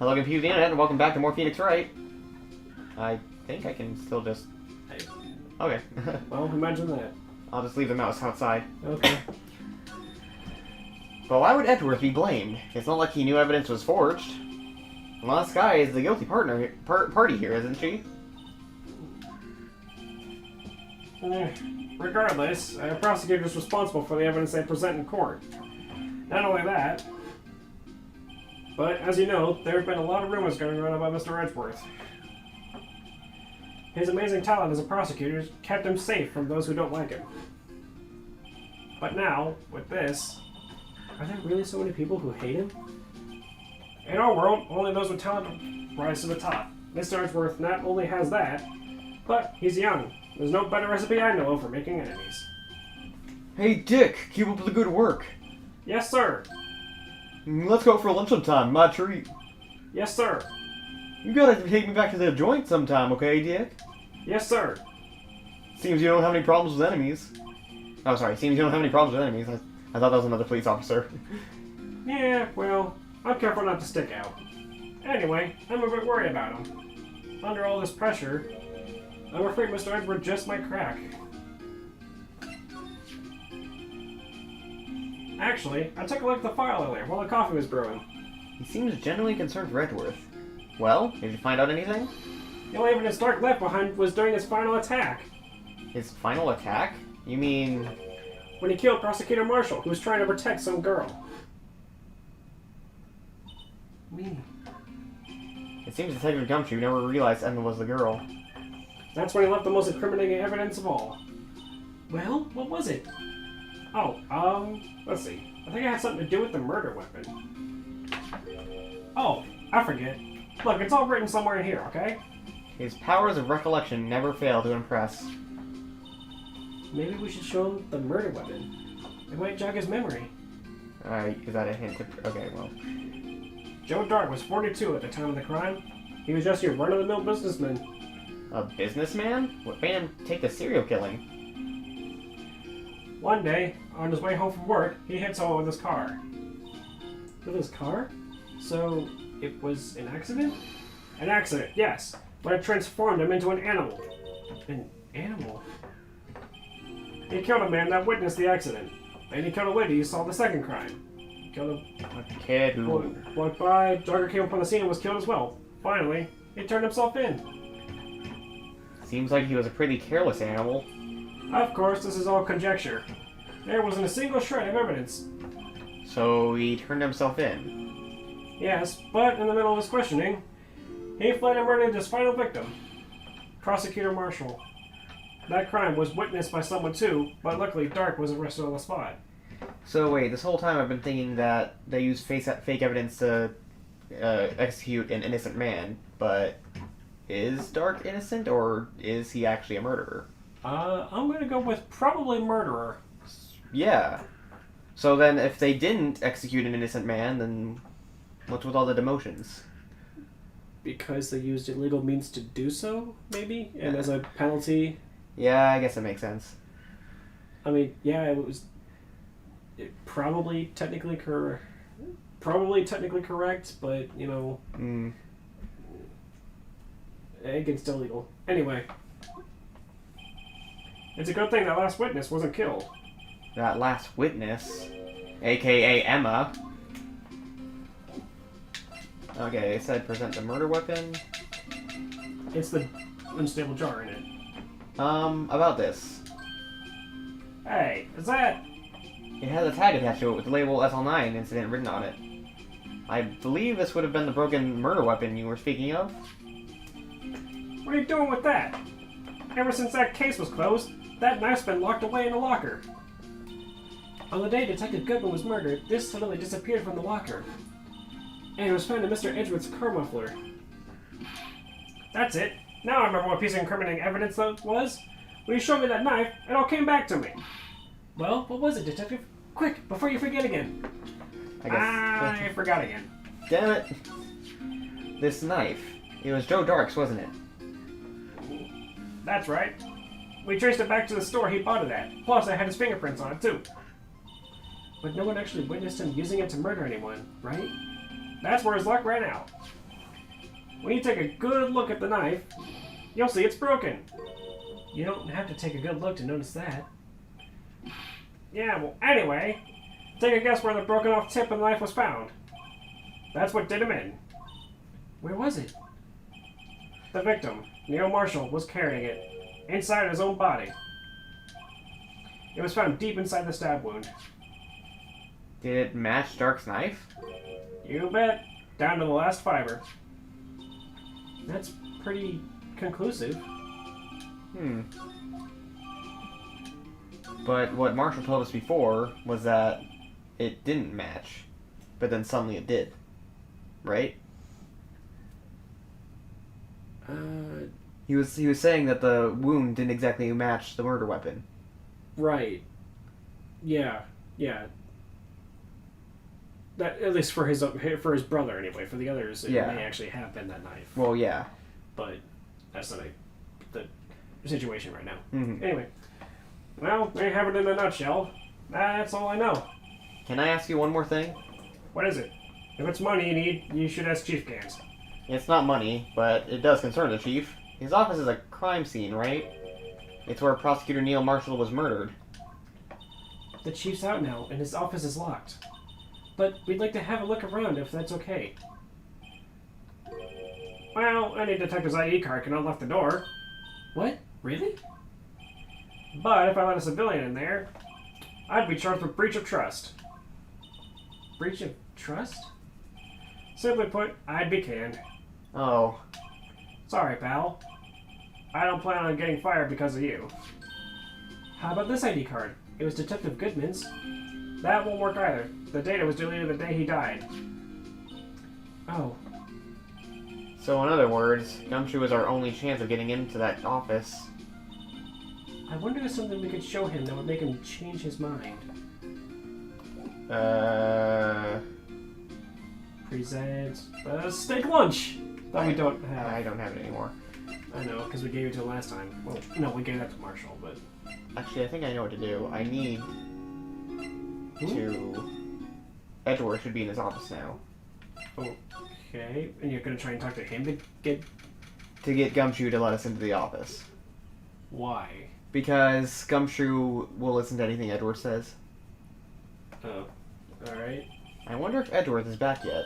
Hello, confused internet, and welcome back to more Phoenix Wright. I think I can still just... Okay. Well, imagine that. I'll just leave the mouse outside. Okay. But why would Edgeworth be blamed? It's not like he knew evidence was forged. Well, this guy is the guilty party here, isn't she? Regardless, a prosecutor is responsible for the evidence they present in court. Not only that, but as you know, there have been a lot of rumors going around about Mr. Edgeworth. His amazing talent as a prosecutor kept him safe from those who don't like him. But now, with this, are there really so many people who hate him? In our world, only those with talent rise to the top. Mr. Edgeworth not only has that, but he's young. There's no better recipe I know of for making enemies. Hey, Dick, keep up the good work. Yes, sir. Let's go for lunch sometime, my treat. Yes, sir. You gotta take me back to the joint sometime, okay, Dick? Yes, sir. Seems you don't have any problems with enemies. Oh, sorry, seems you don't have any problems with enemies. I thought that was another police officer. Yeah, well, I'm careful not to stick out. Anyway, I'm a bit worried about him. Under all this pressure, I'm afraid Mr. Edgeworth just might crack. Actually, I took a look at the file earlier while the coffee was brewing. He seems genuinely concerned for Edgeworth. Well, did you find out anything? The only evidence Dark left behind was during his final attack. His final attack? You mean... When he killed Prosecutor Marshall, who was trying to protect some girl. Me. It seems Detective Gumshoe never realized Emma was the girl. That's when he left the most incriminating evidence of all. Well, what was it? Oh, let's see. I think it had something to do with the murder weapon. Oh, I forget. Look, it's all written somewhere in here, okay? His powers of recollection never fail to impress. Maybe we should show him the murder weapon. It might jog his memory. Is that a hint? Okay, well... Joe Dark was 42 at the time of the crime. He was just your run-of-the-mill businessman. A businessman? What made him take the serial killing? One day, on his way home from work, he hit someone with his car. With his car? So, it was an accident? An accident, yes. But it transformed him into an animal. An animal? He killed a man that witnessed the accident. Then he killed a lady who saw the second crime. He killed A kid who... walked by, Jogger came upon the scene and was killed as well. Finally, he turned himself in. Seems like he was a pretty careless animal. Of course, this is all conjecture. There wasn't a single shred of evidence. So he turned himself in. Yes, but in the middle of his questioning, he fled and murdered his final victim, Prosecutor Marshall. That crime was witnessed by someone too, but luckily Dark was arrested on the spot. So wait, this whole time I've been thinking that they use fake evidence to execute an innocent man, but is Dark innocent, or is he actually a murderer? I'm gonna go with probably murderer. Yeah. So then if they didn't execute an innocent man, then what's with all the demotions? Because they used illegal means to do so, maybe? And as a penalty... Yeah, I guess it makes sense. I mean, yeah, probably technically correct, but, you know... Against illegal. Anyway. It's a good thing that last witness wasn't killed. That last witness, a.k.a. Emma. Okay, it said present the murder weapon. It's the unstable jar in it. About this. Hey, is that... It has a tag attached to it with the label SL9 incident written on it. I believe this would have been the broken murder weapon you were speaking of. What are you doing with that? Ever since that case was closed, that knife's been locked away in a locker. On the day Detective Goodman was murdered, this suddenly disappeared from the locker. And it was found in Mr. Edgeworth's car muffler. That's it. Now I remember what piece of incriminating evidence that was. When you showed me that knife, it all came back to me. Well, what was it, Detective? Quick, before you forget again. I forgot again. Damn it. This knife. It was Joe Dark's, wasn't it? That's right. We traced it back to the store he bought it at. Plus, I had his fingerprints on it, too. But no one actually witnessed him using it to murder anyone, right? That's where his luck ran out. When you take a good look at the knife, you'll see it's broken. You don't have to take a good look to notice that. Yeah, well, anyway, take a guess where the broken off tip of the knife was found. That's what did him in. Where was it? The victim, Neil Marshall, was carrying it inside his own body. It was found deep inside the stab wound. Did it match Dark's knife? You bet. Down to the last fiber. That's pretty conclusive. But what Marshall told us before was that it didn't match, but then suddenly it did. Right? He was saying that the wound didn't exactly match the murder weapon. Right. Yeah. That, at least for his brother anyway. For the others, it may actually have been that knife. Well, yeah. But that's not the situation right now. Mm-hmm. Anyway, well, there you have it in a nutshell. That's all I know. Can I ask you one more thing? What is it? If it's money you need, you should ask Chief Gans. It's not money, but it does concern the chief. His office is a crime scene, right? It's where Prosecutor Neil Marshall was murdered. The chief's out now, and his office is locked. But we'd like to have a look around if that's okay. Well, any detective's ID card can unlock the door. What? Really? But if I let a civilian in there, I'd be charged with breach of trust. Breach of trust? Simply put, I'd be canned. Oh. Sorry, pal. I don't plan on getting fired because of you. How about this ID card? It was Detective Goodman's. That won't work either. The data was deleted the day he died. Oh. So in other words, Gumshoe is our only chance of getting into that office. I wonder if there's something we could show him that would make him change his mind. Present a steak lunch that we don't have. I don't have it anymore. I know, because we gave it to him last time. Well, no, we gave that to Marshall, but... Actually, I think I know what to do. I need to... Edgeworth should be in his office now. Okay, and you're going to try and talk to him to get... To get Gumshoe to let us into the office. Why? Because Gumshoe will listen to anything Edgeworth says. Oh, alright. I wonder if Edgeworth is back yet.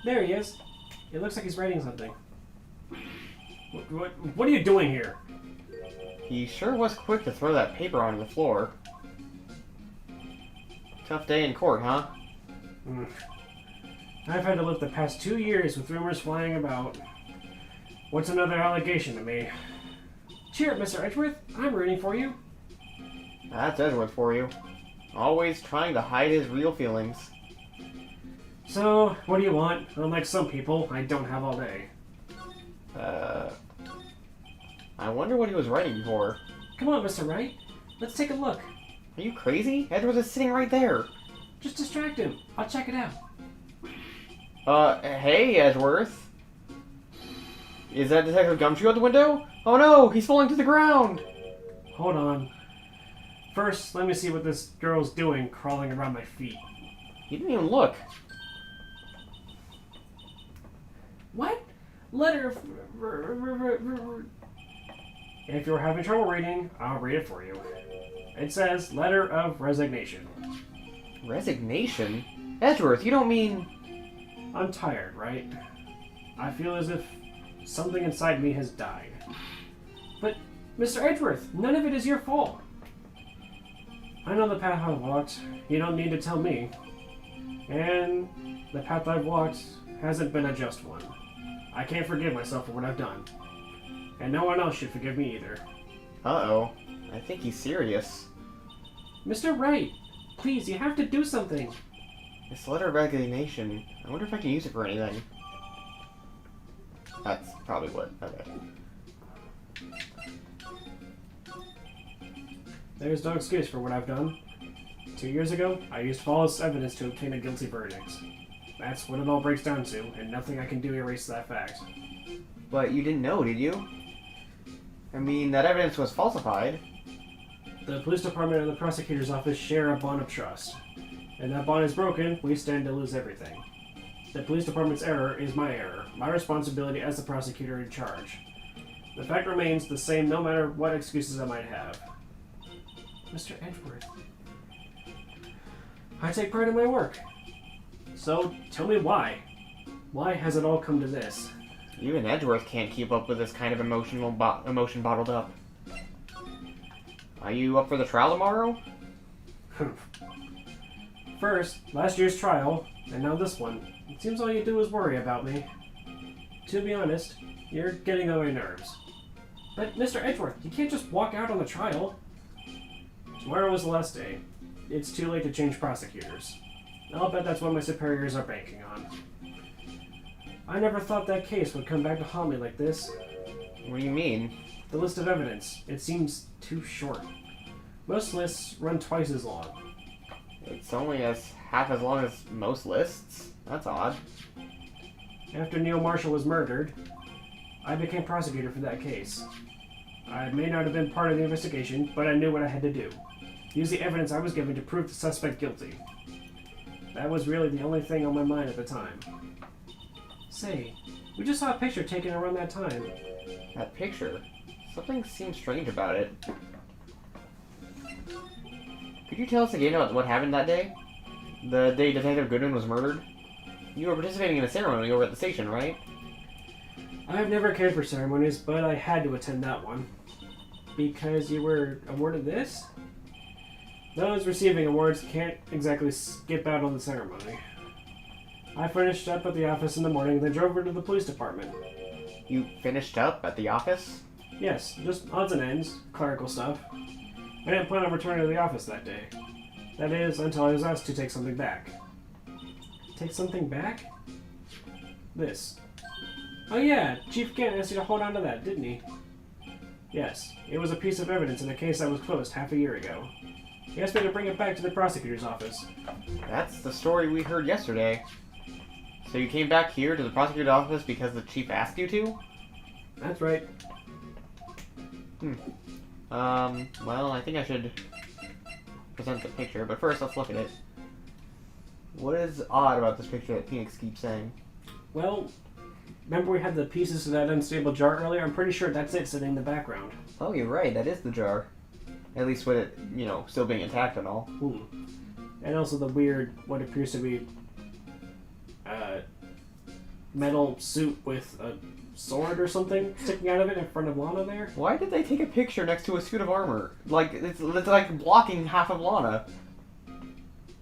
There he is. It looks like he's writing something. What are you doing here? He sure was quick to throw that paper onto the floor. Tough day in court, huh? I've had to live the past 2 years with rumors flying about. What's another allegation to me? Cheer up, Mr. Edgeworth. I'm rooting for you. That's Edgeworth for you. Always trying to hide his real feelings. So, what do you want? Unlike some people, I don't have all day. I wonder what he was writing before. Come on, Mr. Wright. Let's take a look. Are you crazy? Edgeworth is sitting right there. Just distract him. I'll check it out. Hey, Edgeworth. Is that Detective Gumshoe out the window? Oh no, he's falling to the ground! Hold on. First, let me see what this girl's doing crawling around my feet. He didn't even look. What? Letter of... If you're having trouble reading, I'll read it for you. It says, Letter of Resignation. Resignation? Edgeworth, you don't mean... I'm tired, right? I feel as if something inside me has died. But, Mr. Edgeworth, none of it is your fault. I know the path I've walked. You don't need to tell me. And the path I've walked hasn't been a just one. I can't forgive myself for what I've done. And no one else should forgive me either. Uh-oh. I think he's serious. Mr. Wright, please, you have to do something. This letter of resignation. I wonder if I can use it for anything. That's probably what. Okay. There's no excuse for what I've done. 2 years ago, I used false evidence to obtain a guilty verdict. That's what it all breaks down to, and nothing I can do erases that fact. But you didn't know, did you? I mean, that evidence was falsified. The police department and the prosecutor's office share a bond of trust. And that bond is broken, we stand to lose everything. The police department's error is my error. My responsibility as the prosecutor in charge. The fact remains the same no matter what excuses I might have. Mr. Edgeworth, I take pride in my work. So, tell me why. Why has it all come to this? Even Edgeworth can't keep up with this kind of emotion bottled up. Are you up for the trial tomorrow? First, last year's trial, and now this one. It seems all you do is worry about me. To be honest, you're getting on my nerves. But, Mr. Edgeworth, you can't just walk out on the trial. Tomorrow is the last day. It's too late to change prosecutors. I'll bet that's what my superiors are banking on. I never thought that case would come back to haunt me like this. What do you mean? The list of evidence. It seems too short. Most lists run twice as long. It's only half as long as most lists. That's odd. After Neil Marshall was murdered, I became prosecutor for that case. I may not have been part of the investigation, but I knew what I had to do. Use the evidence I was given to prove the suspect guilty. That was really the only thing on my mind at the time. Say, we just saw a picture taken around that time. That picture? Something seems strange about it. Could you tell us again about what happened that day? The day Detective Goodman was murdered? You were participating in a ceremony over at the station, right? I've never cared for ceremonies, but I had to attend that one. Because you were awarded this? Those receiving awards can't exactly skip out on the ceremony. I finished up at the office in the morning, then drove over to the police department. You finished up at the office? Yes, just odds and ends, clerical stuff. I didn't plan on returning to the office that day. That is, until I was asked to take something back. Take something back? This. Oh yeah, Chief Gant asked you to hold on to that, didn't he? Yes, it was a piece of evidence in a case that was closed half a year ago. He asked me to bring it back to the prosecutor's office. That's the story we heard yesterday. So you came back here to the prosecutor's office because the chief asked you to? That's right. Well, I think I should present the picture, but first let's look at it. What is odd about this picture that Phoenix keeps saying? Well, remember we had the pieces of that unstable jar earlier? I'm pretty sure that's it sitting in the background. Oh, you're right, that is the jar. At least with it, still being intact and all. And also the weird, what appears to be metal suit with a sword or something sticking out of it in front of Lana there. Why did they take a picture next to a suit of armor? Like, it's like blocking half of Lana.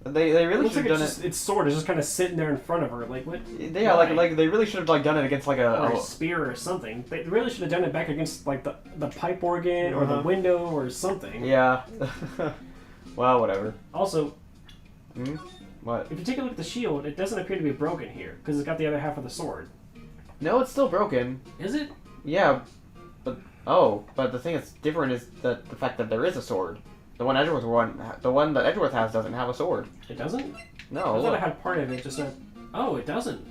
They really should have done it. Its sword is just kind of sitting there in front of her. Like, what? Yeah, like they really should have done it against like a spear or something. They really should have done it back against like the pipe organ or the window or something. Yeah. Well, whatever. Also, what? If you take a look at the shield, it doesn't appear to be broken here because it's got the other half of the sword. No, it's still broken. Is it? Yeah, but the thing that's different is the fact that there is a sword. The one that Edgeworth has doesn't have a sword. It doesn't? No. I thought it had part of it, just not. Oh, it doesn't.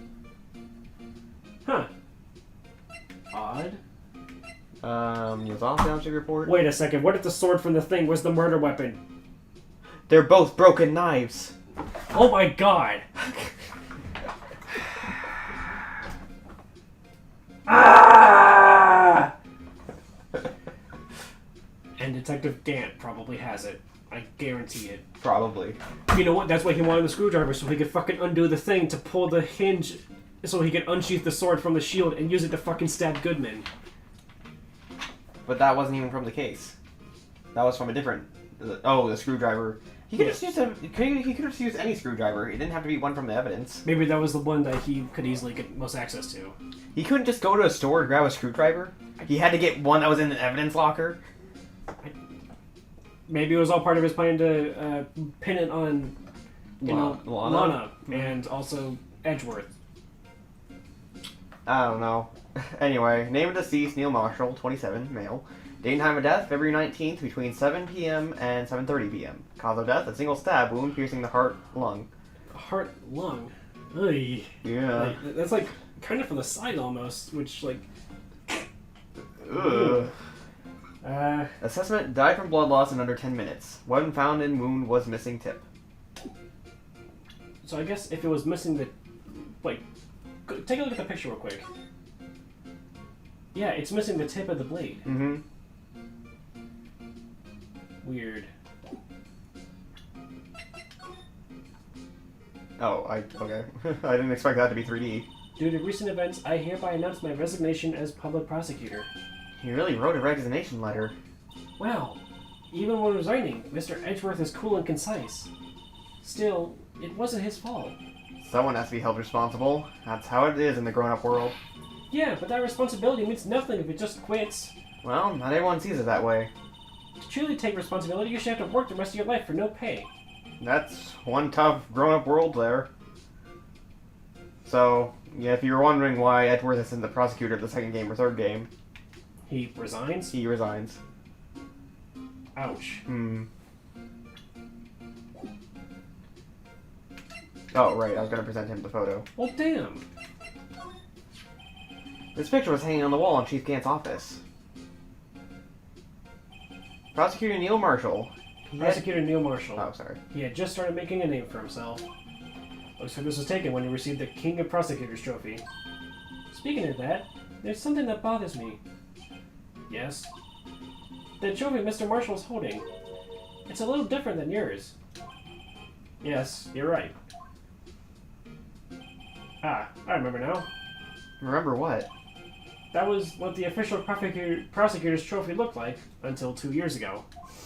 Huh. Odd. Use off downstream report. Wait a second. What if the sword from the thing was the murder weapon? They're both broken knives. Oh my god. Ah! And Detective Gant probably has it. I guarantee it. Probably. You know what? That's why he wanted the screwdriver, so he could fucking undo the thing to pull the hinge, so he could unsheath the sword from the shield and use it to fucking stab Goodman. But that wasn't even from the case. That was from a different... the screwdriver. He could have used any screwdriver. It didn't have to be one from the evidence. Maybe that was the one that he could easily get most access to. He couldn't just go to a store and grab a screwdriver? He had to get one that was in the evidence locker? Maybe it was all part of his plan to pin it on Lana and also Edgeworth. I don't know. Anyway, name of deceased, Neil Marshall, 27, male. Date and time of death, February 19th, between 7 p.m. and 7:30 p.m. Cause of death, a single stab wound piercing the heart-lung. Heart-lung? Ugh. Yeah. That's like kind of from the side almost, which like... Ugh. Assessment, died from blood loss in under 10 minutes. Weapon found in wound was missing tip. So I guess if it was missing the Take a look at the picture real quick. Yeah, it's missing the tip of the blade. Mm-hmm. Weird. Oh, okay. I didn't expect that to be 3D. Due to recent events, I hereby announce my resignation as public prosecutor. He really wrote a resignation letter. Wow. Even when resigning, Mr. Edgeworth is cool and concise. Still, it wasn't his fault. Someone has to be held responsible. That's how it is in the grown-up world. Yeah, but that responsibility means nothing if it just quits. Well, not everyone sees it that way. To truly take responsibility, you should have to work the rest of your life for no pay. That's one tough grown-up world there. So, yeah, if you were wondering why Edgeworth isn't the prosecutor of the second game or third game, He resigns? he resigns. Ouch. Oh, right, I was going to present him the photo. Well, damn. This picture was hanging on the wall in Chief Gant's office. Prosecutor Neil Marshall. Prosecutor Neil Marshall. Oh, sorry. He had just started making a name for himself. Looks like this was taken when he received the King of Prosecutors trophy. Speaking of that, there's something that bothers me. Yes? The trophy Mr. Marshall is holding. It's a little different than yours. Yes, you're right. Ah, I remember now. Remember what? That was what the official prosecutor's trophy looked like until 2 years ago.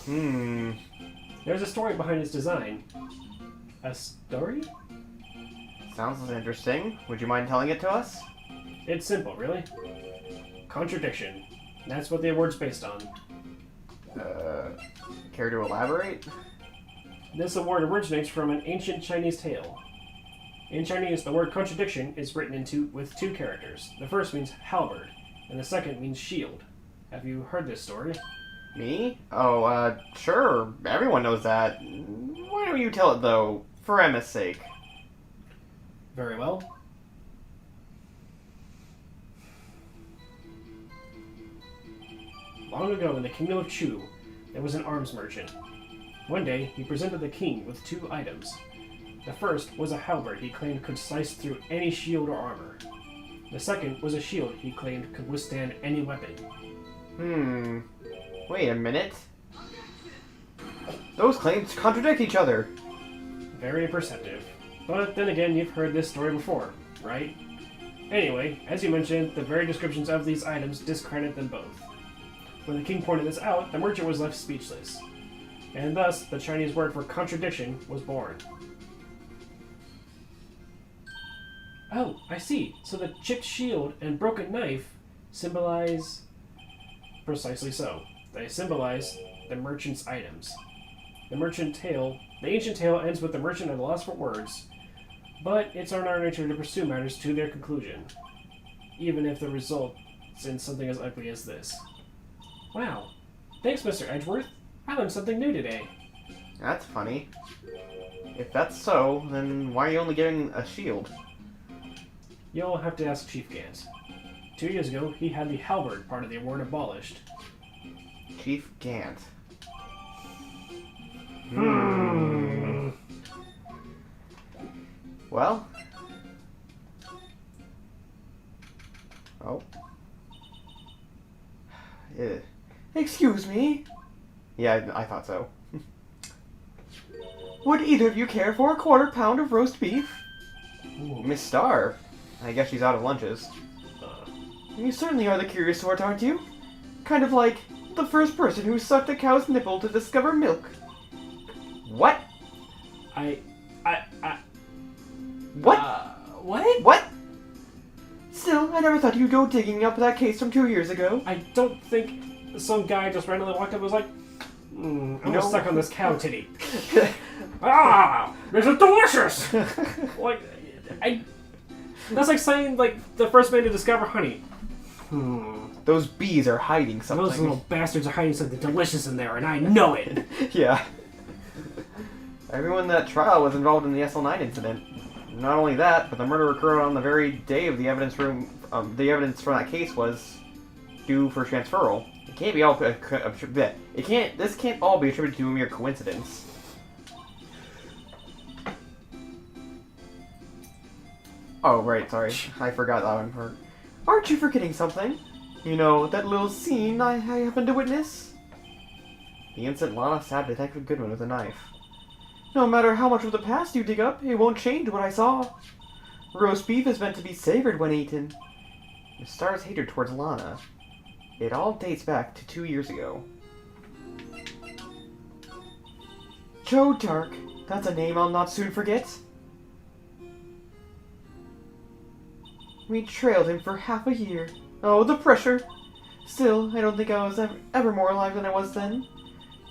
There's a story behind its design. A story? Sounds interesting. Would you mind telling it to us? It's simple, really. Contradiction. That's what the award's based on. Care to elaborate? This award originates from an ancient Chinese tale. In Chinese, the word contradiction is written with two characters. The first means halberd, and the second means shield. Have you heard this story? Me? Oh, sure. Everyone knows that. Why don't you tell it, though, for Emma's sake? Very well. Long ago in the kingdom of Chu, there was an arms merchant. One day, he presented the king with two items. The first was a halberd he claimed could slice through any shield or armor. The second was a shield he claimed could withstand any weapon. Wait a minute. Those claims contradict each other. Very perceptive. But then again, you've heard this story before, right? Anyway, as you mentioned, the very descriptions of these items discredit them both. When the king pointed this out, the merchant was left speechless. And thus, the Chinese word for contradiction was born. Oh, I see. So the chipped shield and broken knife symbolize... Precisely so. They symbolize the merchant's items. The ancient tale ends with the merchant at a loss for words, but it's in our nature to pursue matters to their conclusion, even if the result is in something as ugly as this. Wow. Thanks, Mr. Edgeworth. I learned something new today. That's funny. If that's so, then why are you only giving a shield? You'll have to ask Chief Gant. 2 years ago, he had the halberd part of the award abolished. Chief Gant. Well? Oh. Excuse me? Yeah, I thought so. Would either of you care for a quarter pound of roast beef? Ooh, Miss Star. I guess she's out of lunches. You certainly are the curious sort, aren't you? Kind of like the first person who sucked a cow's nipple to discover milk. What? What? What? What? Still, I never thought you'd go digging up that case from 2 years ago. I don't think some guy just randomly walked up and was like, I'm gonna suck on this cow titty. This is delicious! That's like saying, the first man to discover honey. Those bees are hiding something. Those little bastards are hiding something delicious in there, and I know it! Yeah. Everyone in that trial was involved in the SL9 incident. Not only that, but the murder occurred on the very day of the evidence room. The evidence from that case was due for transferal. It can't be all. This can't all be attributed to a mere coincidence. Oh, right, sorry. I forgot that one part. Aren't you forgetting something? You know, that little scene I happened to witness? The instant Lana stabbed Detective Goodman with a knife. No matter how much of the past you dig up, it won't change what I saw. Roast beef is meant to be savored when eaten. Miss Star's hatred towards Lana. It all dates back to 2 years ago. Joe Dark. That's a name I'll not soon forget. We trailed him for half a year. Oh, the pressure! Still, I don't think I was ever more alive than I was then.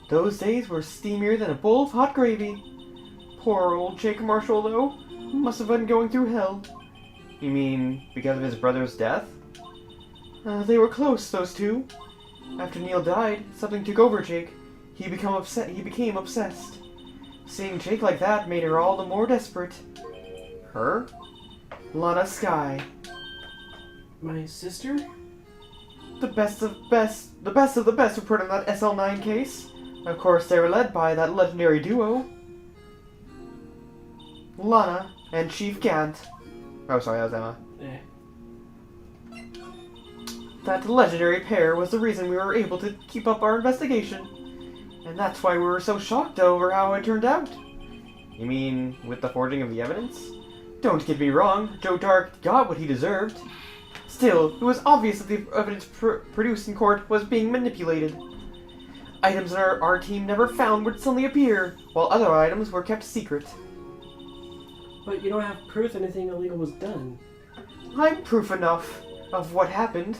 Those days were steamier than a bowl of hot gravy. Poor old Jake Marshall, though, must have been going through hell. You mean because of his brother's death? They were close, those two. After Neil died, something took over Jake. He became obsessed. Seeing Jake like that made her all the more desperate. Her? Lana Skye. My sister? The best of the best were put in that SL9 case. Of course, they were led by that legendary duo. Lana and Chief Gant. Oh, sorry, that was Emma. That legendary pair was the reason we were able to keep up our investigation. And that's why we were so shocked over how it turned out. You mean with the forging of the evidence? Don't get me wrong, Joe Dark got what he deserved. Still, it was obvious that the evidence produced in court was being manipulated. Items in our team never found would suddenly appear, while other items were kept secret. But you don't have proof anything illegal was done. I'm proof enough of what happened.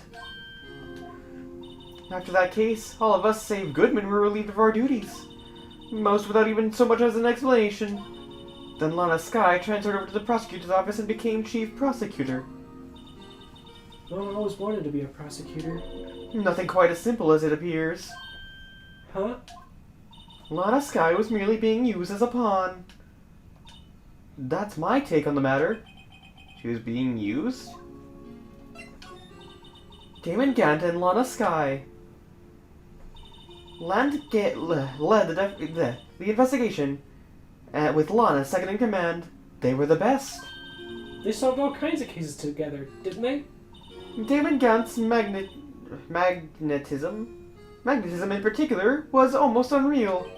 After that case, all of us save Goodman were relieved of our duties. Most without even so much as an explanation. Then Lana Skye transferred over to the prosecutor's office and became chief prosecutor. Well, I always wanted to be a prosecutor. Nothing quite as simple as it appears. Huh? Lana Skye was merely being used as a pawn. That's my take on the matter. She was being used? Damon Gant and Lana Skye led the investigation with Lana second in command. They were the best. They solved all kinds of cases together, didn't they? Damon Gant's magnetism in particular was almost unreal.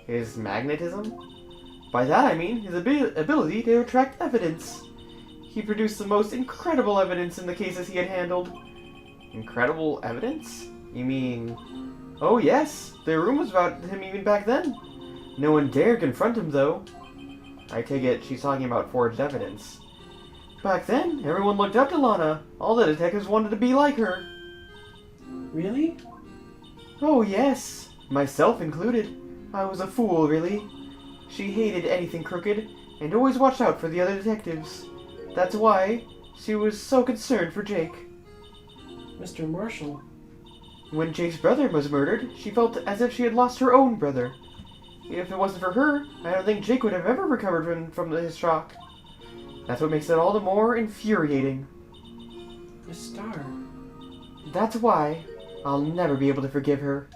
His magnetism? By that I mean his ability to attract evidence. He produced the most incredible evidence in the cases he had handled. Incredible evidence? You mean... Oh yes, there were rumors about him even back then. No one dared confront him though. I take it she's talking about forged evidence. Back then, everyone looked up to Lana. All the detectives wanted to be like her. Really? Oh yes, myself included. I was a fool, really. She hated anything crooked, and always watched out for the other detectives. That's why she was so concerned for Jake. Mr. Marshall. When Jake's brother was murdered, she felt as if she had lost her own brother. If it wasn't for her, I don't think Jake would have ever recovered from his shock. That's what makes it all the more infuriating. Miss Starr. That's why I'll never be able to forgive her.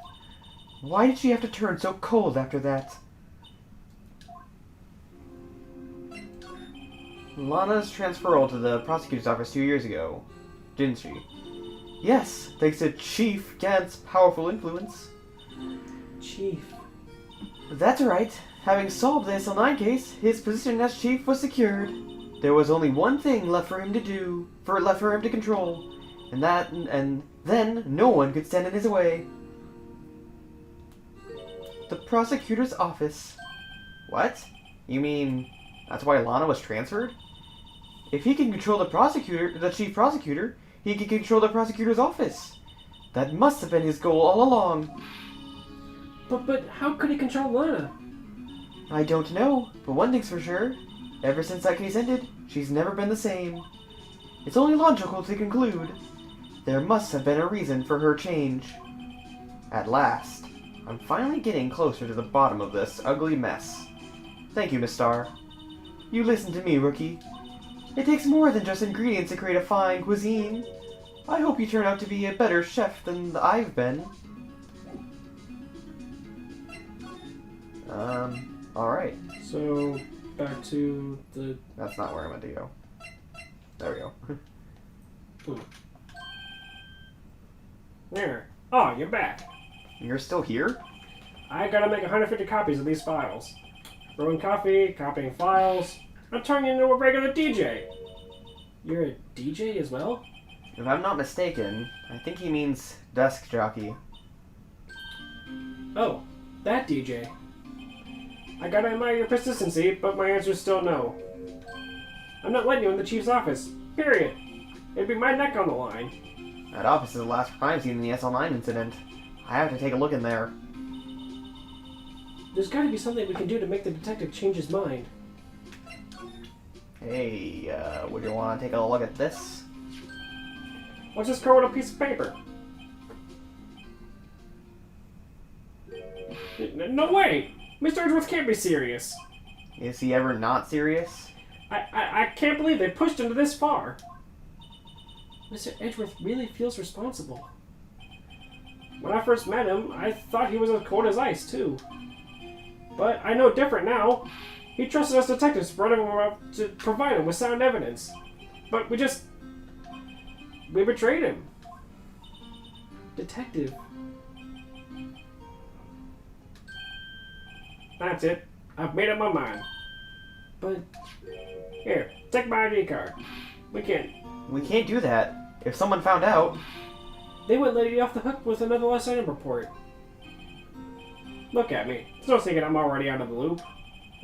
Why did she have to turn so cold after that? Lana's transferred to the prosecutor's office 2 years ago, didn't she? Yes, thanks to Chief Gant's powerful influence. Chief. That's right. Having solved the SL9 case, his position as chief was secured. There was only one thing left for him to control, and then no one could stand in his way. The prosecutor's office. What? You mean that's why Lana was transferred? If he can control the chief prosecutor, he can control the prosecutor's office. That must have been his goal all along. But how could he control Lana? I don't know, but one thing's for sure. Ever since that case ended, she's never been the same. It's only logical to conclude there must have been a reason for her change. At last, I'm finally getting closer to the bottom of this ugly mess. Thank you, Miss Starr. You listened to me, Rookie. It takes more than just ingredients to create a fine cuisine. I hope you turn out to be a better chef than I've been. Alright. So, back to the... That's not where I meant to go. There we go. There. Oh, you're back. You're still here? I gotta make 150 copies of these files. Brewing coffee, copying files. I'm turning into a regular DJ. You're a DJ as well? If I'm not mistaken, I think he means desk jockey. Oh, that DJ. I gotta admire your persistency, but my answer's still no. I'm not letting you in the chief's office. Period. It'd be my neck on the line. That office is the last crime scene in the SL9 incident. I have to take a look in there. There's gotta be something we can do to make the detective change his mind. Hey, would you want to take a look at this? What's this card with a piece of paper? No way! Mr. Edgeworth can't be serious. Is he ever not serious? I can't believe they pushed him to this far. Mr. Edgeworth really feels responsible. When I first met him, I thought he was as cold as ice, too. But I know different now. He trusted us detectives to provide him with sound evidence. But we betrayed him. Detective. That's it. I've made up my mind. But... Here, take my ID card. We can't do that. If someone found out... They wouldn't let you off the hook with another lost item report. Look at me. It's no secret I'm already out of the loop.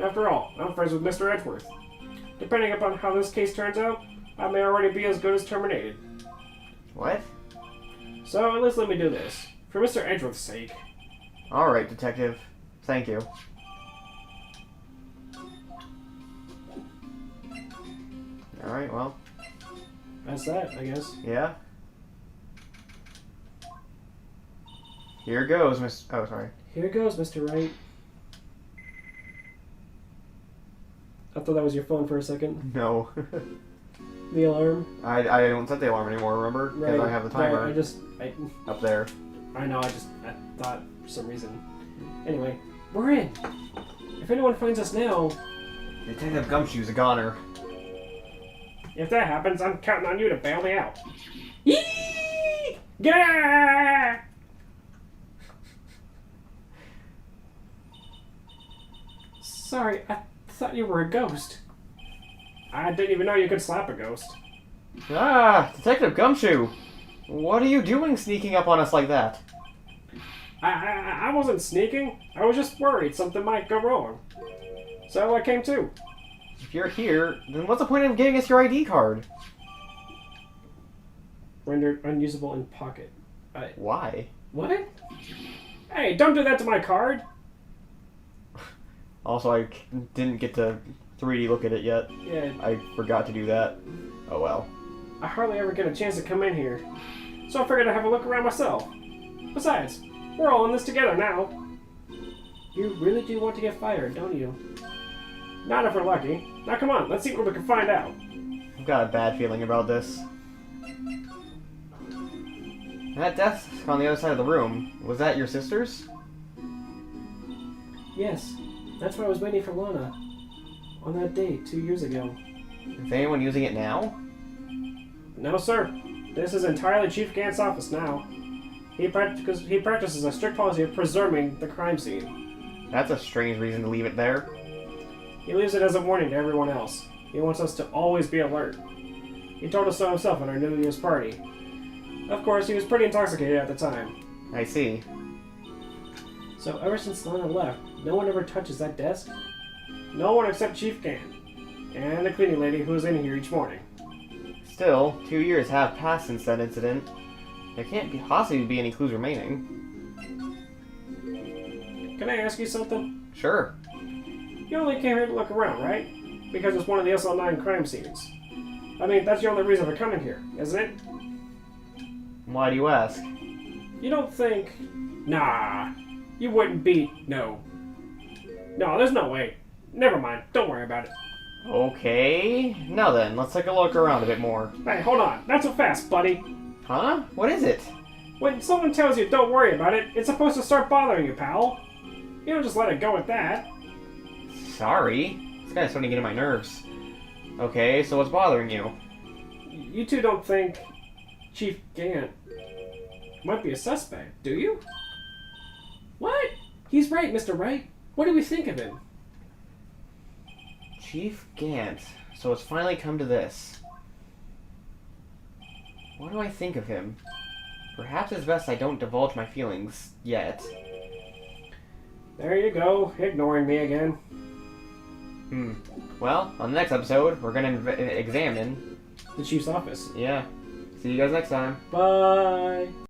After all, I'm friends with Mr. Edgeworth. Depending upon how this case turns out, I may already be as good as terminated. What? So at least let me do this. For Mr. Edgeworth's sake. Alright, detective. Thank you. Alright, well. That's that, I guess. Yeah? Here goes, Miss... Oh, sorry. Here goes, Mr. Wright. I thought that was your phone for a second. No. The alarm. I don't set the alarm anymore, remember? Because Right. I have the timer up there. I know, I thought for some reason. Anyway, we're in. If anyone finds us now... Detective Gumshoe's a goner. If that happens, I'm counting on you to bail me out. Yee! Gah! Sorry, I thought you were a ghost. I didn't even know you could slap a ghost. Ah, Detective Gumshoe! What are you doing sneaking up on us like that? I wasn't sneaking. I was just worried something might go wrong. So I came too. If you're here, then what's the point of giving us your ID card? Rendered unusable in pocket. Why? What? Hey, don't do that to my card! Also, I didn't get to 3D look at it yet. Yeah. I forgot to do that. Oh well. I hardly ever get a chance to come in here. So I figured I'd have a look around myself. Besides, we're all in this together now. You really do want to get fired, don't you? Not if we're lucky. Now come on, let's see what we can find out. I've got a bad feeling about this. That desk on the other side of the room, was that your sister's? Yes, that's why I was waiting for Lana. On that day, 2 years ago. Is anyone using it now? No, sir. This is entirely Chief Gant's office now. He practices a strict policy of preserving the crime scene. That's a strange reason to leave it there. He leaves it as a warning to everyone else. He wants us to always be alert. He told us so himself at our New Year's party. Of course, he was pretty intoxicated at the time. I see. So ever since Lana left, no one ever touches that desk? No one except Chief Gant. And the cleaning lady who was in here each morning. Still, 2 years have passed since that incident. There can't possibly be any clues remaining. Can I ask you something? Sure. You only came here to look around, right? Because it's one of the SL9 crime scenes. I mean, that's your only reason for coming here, isn't it? Why do you ask? You don't think... Nah. You wouldn't be... No. No, there's no way. Never mind. Don't worry about it. Okay. Now then, let's take a look around a bit more. Hey, hold on. Not so fast, buddy. Huh? What is it? When someone tells you don't worry about it, it's supposed to start bothering you, pal. You don't just let it go at that. Sorry. This guy's starting to get on my nerves. Okay, so what's bothering you? you two don't think Chief Gant might be a suspect, do you? What? He's right, Mr. Wright. What do we think of him? Chief Gant. So it's finally come to this. What do I think of him? Perhaps it's best I don't divulge my feelings yet. There you go, ignoring me again. Well, on the next episode, we're gonna examine The Chief's office. Yeah. See you guys next time. Bye!